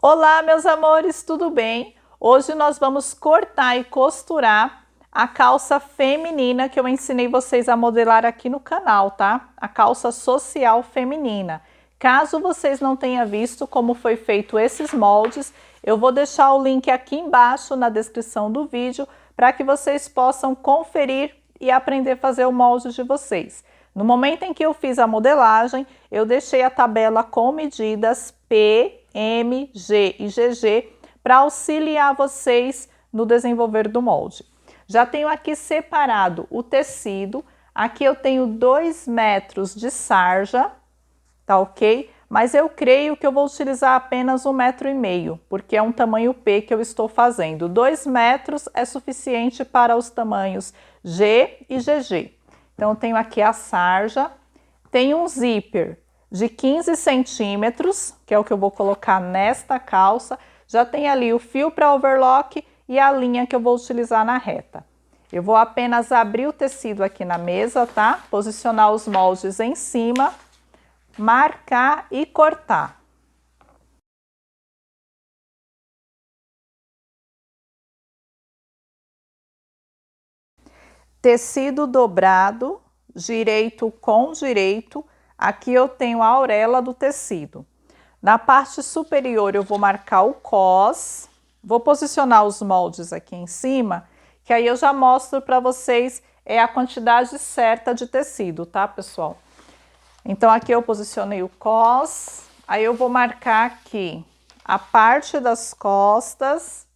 Olá, meus amores, tudo bem? Hoje nós vamos cortar e costurar a calça feminina que eu ensinei vocês a modelar aqui no canal, tá? A calça social feminina. Caso vocês não tenham visto como foi feito esses moldes, eu vou deixar o link aqui embaixo na descrição do vídeo para que vocês possam conferir e aprender a fazer o molde de vocês. No momento em que eu fiz a modelagem, eu deixei a tabela com medidas P, M, G e GG para auxiliar vocês no desenvolver do molde. Já tenho aqui separado o tecido, aqui eu tenho 2 metros de sarja, tá ok? Mas eu creio que eu vou utilizar apenas 1,5 metro, porque é um tamanho P que eu estou fazendo. 2 metros é suficiente para os tamanhos G e GG. Então eu tenho aqui a sarja, tem um zíper de 15 centímetros, que é o que eu vou colocar nesta calça. Já tem ali o fio para overlock e a linha que eu vou utilizar na reta. Eu vou apenas abrir o tecido aqui na mesa, tá? Posicionar os moldes em cima, marcar e cortar. Tecido dobrado, direito com direito. Aqui eu tenho a auréola do tecido. Na parte superior eu vou marcar o cos, vou posicionar os moldes aqui em cima, que aí eu já mostro para vocês a quantidade certa de tecido, tá, pessoal? Então aqui eu posicionei o cos, aí eu vou marcar aqui a parte das costas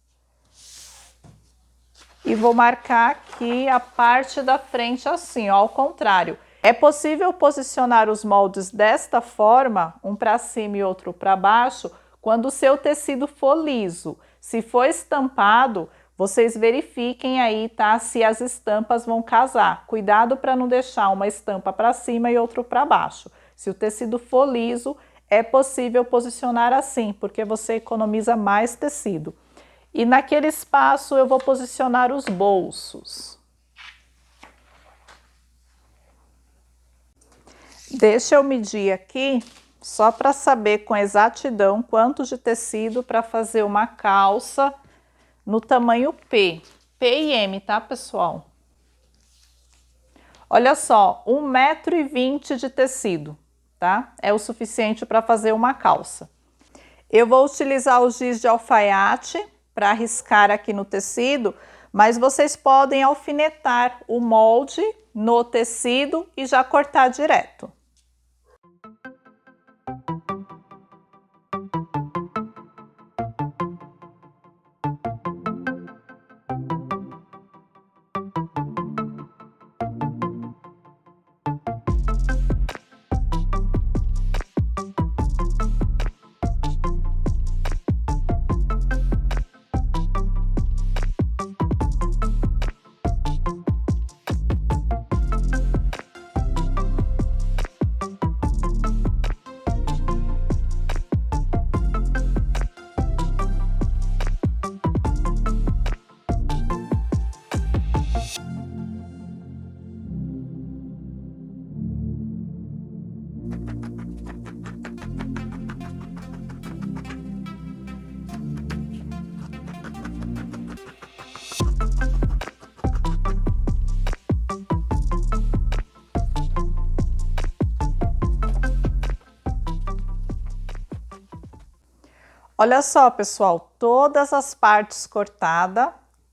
e vou marcar aqui a parte da frente assim, ó, ao contrário. É possível posicionar os moldes desta forma, um para cima e outro para baixo, quando o seu tecido for liso. Se for estampado, vocês verifiquem aí, tá? Se as estampas vão casar. Cuidado para não deixar uma estampa para cima e outra para baixo. Se o tecido for liso, é possível posicionar assim, porque você economiza mais tecido. E naquele espaço eu vou posicionar os bolsos. Deixa eu medir aqui, só para saber com exatidão quanto de tecido para fazer uma calça no tamanho P. P e M, tá, pessoal? Olha só, 1,20 m de tecido, tá? É o suficiente para fazer uma calça. Eu vou utilizar o giz de alfaiate para riscar aqui no tecido, mas vocês podem alfinetar o molde no tecido e já cortar direto. Olha só, pessoal, todas as partes cortadas,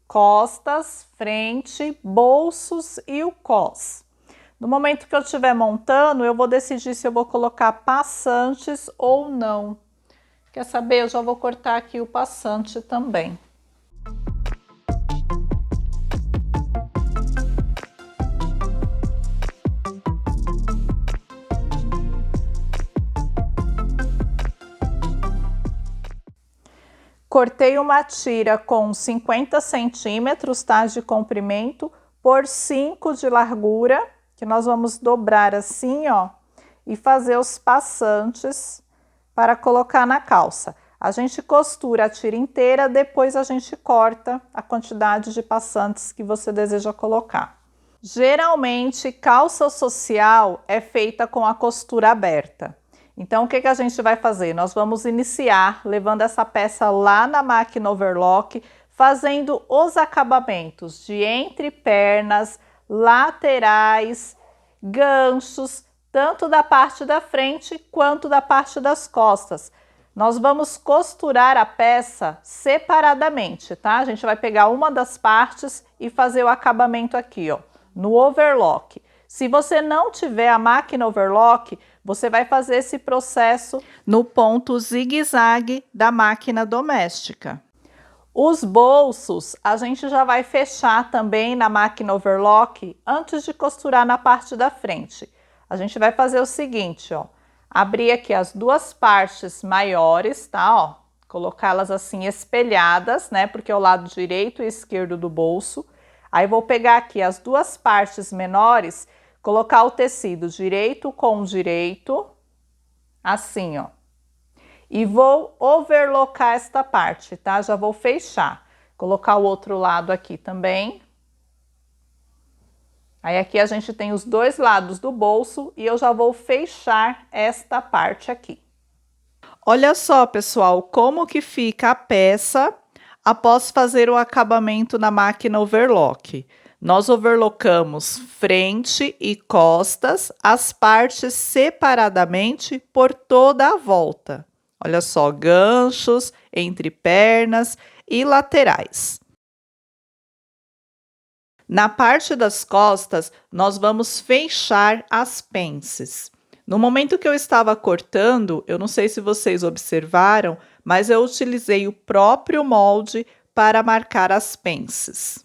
costas, frente, bolsos e o cos. No momento que eu estiver montando, eu vou decidir se eu vou colocar passantes ou não. Quer saber? Eu já vou cortar aqui o passante também. Cortei uma tira com 50 centímetros, tá, de comprimento, por 5 de largura, que nós vamos dobrar assim, ó, e fazer os passantes para colocar na calça. A gente costura a tira inteira, depois a gente corta a quantidade de passantes que você deseja colocar. Geralmente, calça social é feita com a costura aberta. Então, o que a gente vai fazer? Nós vamos iniciar levando essa peça lá na máquina overlock, fazendo os acabamentos de entrepernas, laterais, ganchos, tanto da parte da frente quanto da parte das costas. Nós vamos costurar a peça separadamente, tá? A gente vai pegar uma das partes e fazer o acabamento aqui, ó, no overlock. Se você não tiver a máquina overlock, você vai fazer esse processo no ponto zigue-zague da máquina doméstica. Os bolsos a gente já vai fechar também na máquina overlock antes de costurar na parte da frente. A gente vai fazer o seguinte, ó, abrir aqui as duas partes maiores, tá, ó, colocá-las assim espelhadas, né, porque é o lado direito e esquerdo do bolso. Aí vou pegar aqui as duas partes menores, colocar o tecido direito com direito, assim, ó. E vou overlocar esta parte, tá? Já vou fechar. Colocar o outro lado aqui também. Aí aqui a gente tem os dois lados do bolso e eu já vou fechar esta parte aqui. Olha só, pessoal, como que fica a peça após fazer o acabamento na máquina overlock. Nós overlockamos frente e costas, as partes separadamente por toda a volta. Olha só, ganchos entre pernas e laterais. Na parte das costas, nós vamos fechar as pences. No momento que eu estava cortando, eu não sei se vocês observaram, mas eu utilizei o próprio molde para marcar as pences.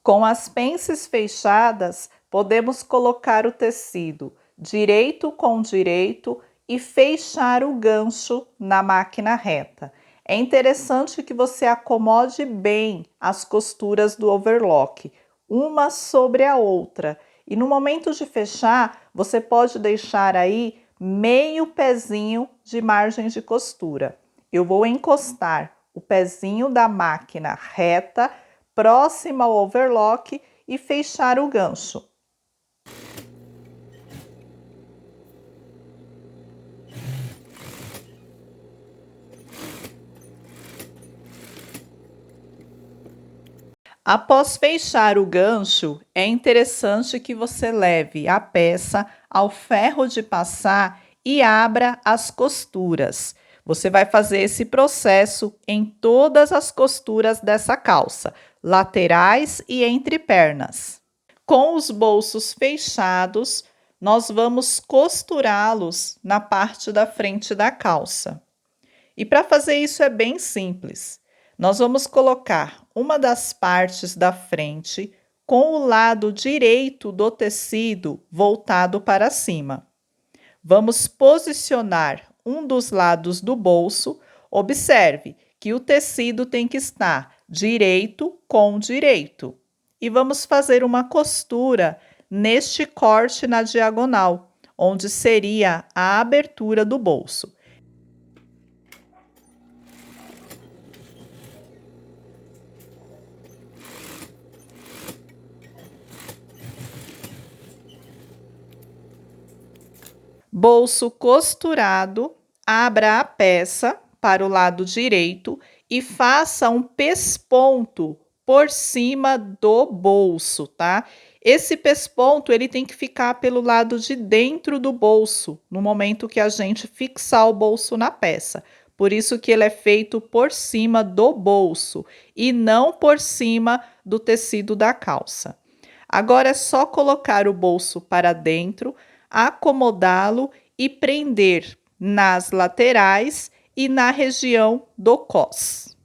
Com as pences fechadas, podemos colocar o tecido direito com direito e fechar o gancho na máquina reta. É interessante que você acomode bem as costuras do overlock, uma sobre a outra. E no momento de fechar, você pode deixar aí meio pezinho de margem de costura. Eu vou encostar o pezinho da máquina reta próximo ao overlock e fechar o gancho. Após fechar o gancho, é interessante que você leve a peça ao ferro de passar e abra as costuras. Você vai fazer esse processo em todas as costuras dessa calça, laterais e entre pernas. Com os bolsos fechados, nós vamos costurá-los na parte da frente da calça. E para fazer isso é bem simples. Nós vamos colocar uma das partes da frente com o lado direito do tecido voltado para cima. Vamos posicionar um dos lados do bolso. Observe que o tecido tem que estar direito com direito. E vamos fazer uma costura neste corte na diagonal, onde seria a abertura do bolso. Bolso costurado, abra a peça para o lado direito e faça um pesponto por cima do bolso, tá? Esse pesponto ele tem que ficar pelo lado de dentro do bolso, no momento que a gente fixar o bolso na peça. Por isso que ele é feito por cima do bolso e não por cima do tecido da calça. Agora é só colocar o bolso para dentro, acomodá-lo e prender nas laterais e na região do cós.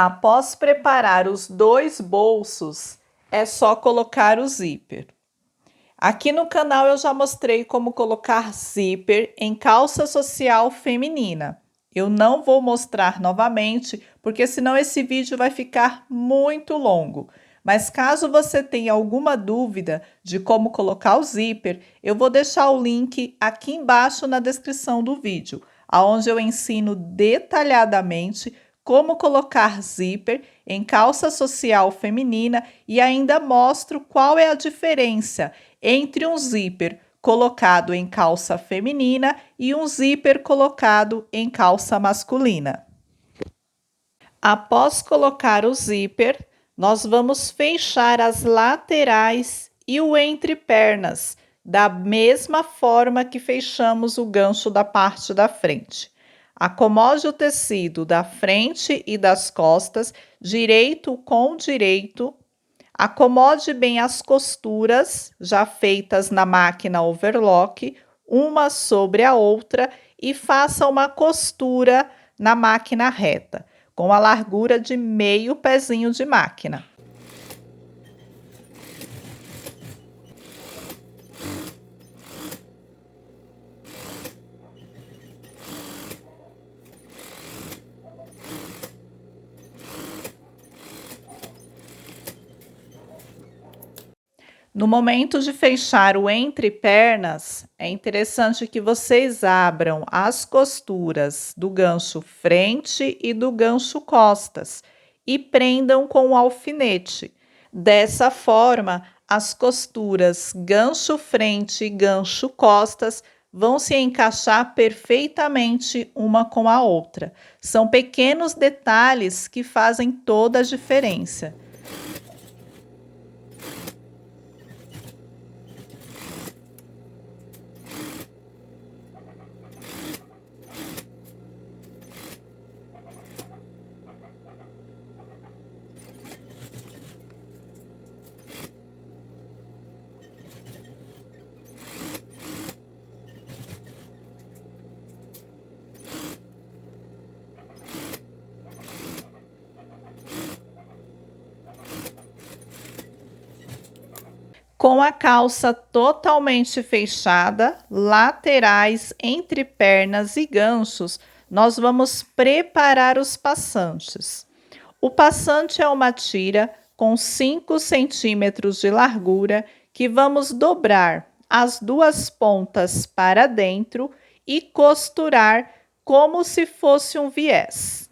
Após preparar os dois bolsos, é só colocar o zíper. Aqui no canal eu já mostrei como colocar zíper em calça social feminina. Eu não vou mostrar novamente, porque senão esse vídeo vai ficar muito longo. Mas caso você tenha alguma dúvida de como colocar o zíper, eu vou deixar o link aqui embaixo na descrição do vídeo, onde eu ensino detalhadamente como colocar zíper em calça social feminina e ainda mostro qual é a diferença entre um zíper colocado em calça feminina e um zíper colocado em calça masculina. Após colocar o zíper, nós vamos fechar as laterais e o entrepernas, da mesma forma que fechamos o gancho da parte da frente. Acomode o tecido da frente e das costas, direito com direito. Acomode bem as costuras, já feitas na máquina overlock, uma sobre a outra e faça uma costura na máquina reta, com a largura de meio pezinho de máquina. No momento de fechar o entrepernas, é interessante que vocês abram as costuras do gancho frente e do gancho costas e prendam com o alfinete. Dessa forma, as costuras gancho frente e gancho costas vão se encaixar perfeitamente uma com a outra. São pequenos detalhes que fazem toda a diferença. Com a calça totalmente fechada, laterais, entrepernas e ganchos, nós vamos preparar os passantes. O passante é uma tira com 5 centímetros de largura que vamos dobrar as duas pontas para dentro e costurar como se fosse um viés.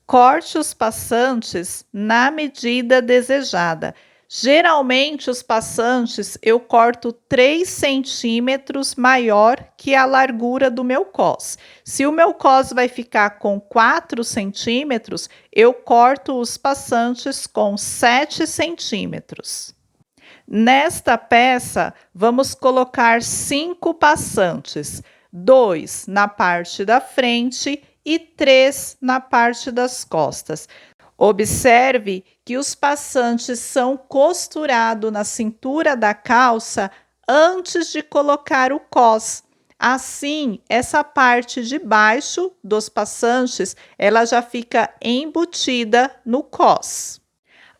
Corte os passantes na medida desejada. Geralmente, os passantes eu corto 3 centímetros maior que a largura do meu cos. Se o meu cos vai ficar com 4 centímetros, eu corto os passantes com 7 centímetros. Nesta peça, vamos colocar 5 passantes, 2 na parte da frente e 3 na parte das costas. Observe que os passantes são costurados na cintura da calça antes de colocar o cos. Assim, essa parte de baixo dos passantes, ela já fica embutida no cos.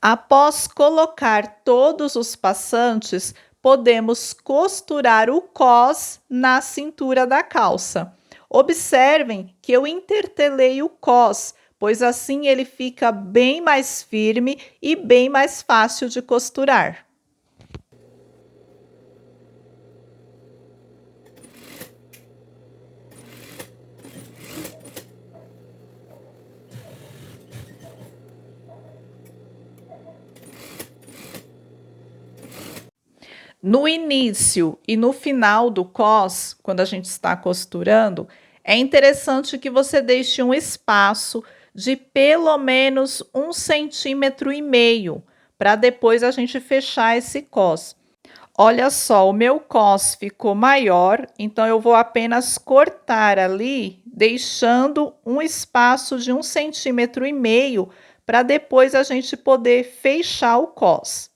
Após colocar todos os passantes, podemos costurar o cos na cintura da calça. Observem que eu intertelei o cos, pois assim ele fica bem mais firme e bem mais fácil de costurar. No início e no final do cos, quando a gente está costurando, é interessante que você deixe um espaço de pelo menos 1,5 cm, para depois a gente fechar esse cos. Olha só, o meu cos ficou maior, então eu vou apenas cortar ali, deixando um espaço de 1,5 cm, para depois a gente poder fechar o cos.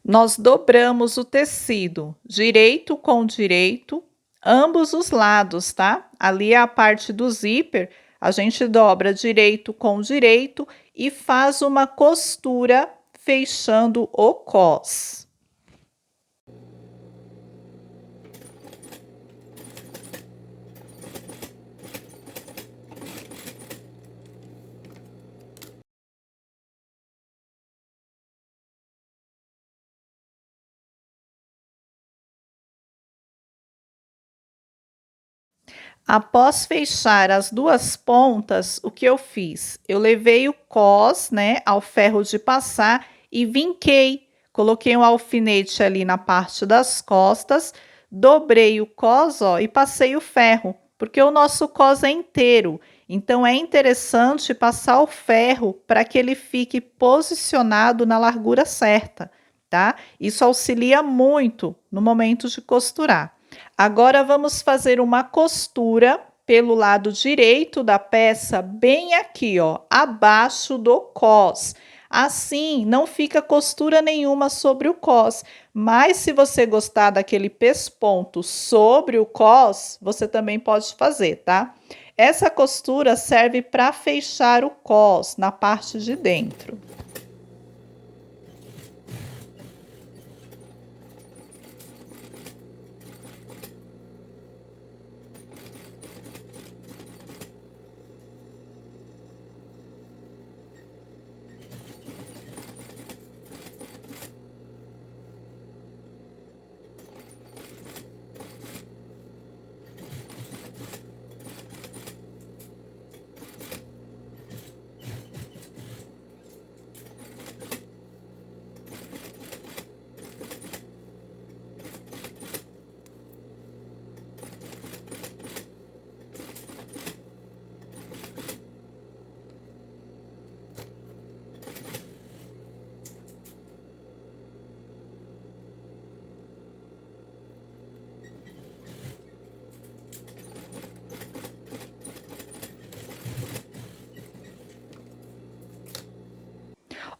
Nós dobramos o tecido direito com direito, ambos os lados, tá? Ali é a parte do zíper, a gente dobra direito com direito e faz uma costura fechando o cos. Após fechar as duas pontas, o que eu fiz? Eu levei o cos, né, ao ferro de passar e vinquei. Coloquei um alfinete ali na parte das costas, dobrei o cos, ó, e passei o ferro, porque o nosso cos é inteiro. Então é interessante passar o ferro para que ele fique posicionado na largura certa, tá? Isso auxilia muito no momento de costurar. Agora vamos fazer uma costura pelo lado direito da peça, bem aqui, ó, abaixo do cos. Assim, não fica costura nenhuma sobre o cos, mas se você gostar daquele pesponto sobre o cos, você também pode fazer, tá? Essa costura serve para fechar o cos na parte de dentro.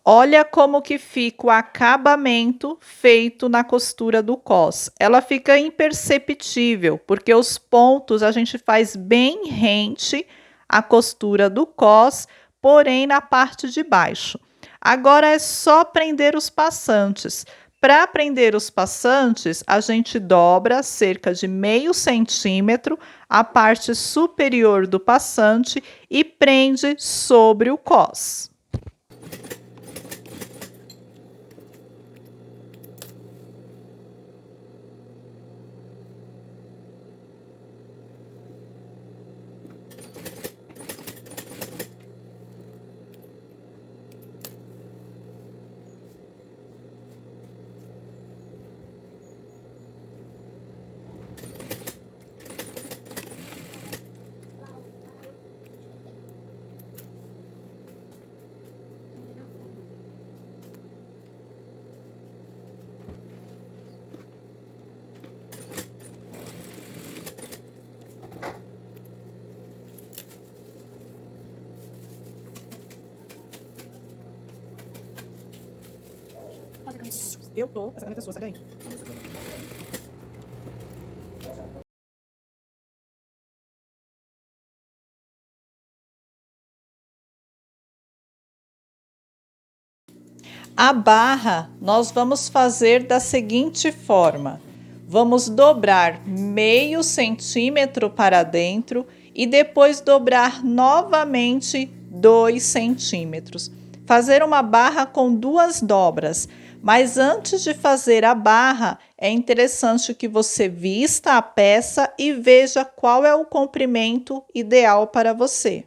Olha como que fica o acabamento feito na costura do cos. Ela fica imperceptível, porque os pontos a gente faz bem rente à costura do cos, porém na parte de baixo. Agora é só prender os passantes. Para prender os passantes, a gente dobra cerca de 0,5 cm a parte superior do passante e prende sobre o cos. Eu tô essa caneta sua, sai daí. A barra nós vamos fazer da seguinte forma: vamos dobrar 0,5 cm para dentro e depois dobrar novamente 2 centímetros. Fazer uma barra com duas dobras. Mas antes de fazer a barra, é interessante que você vista a peça e veja qual é o comprimento ideal para você.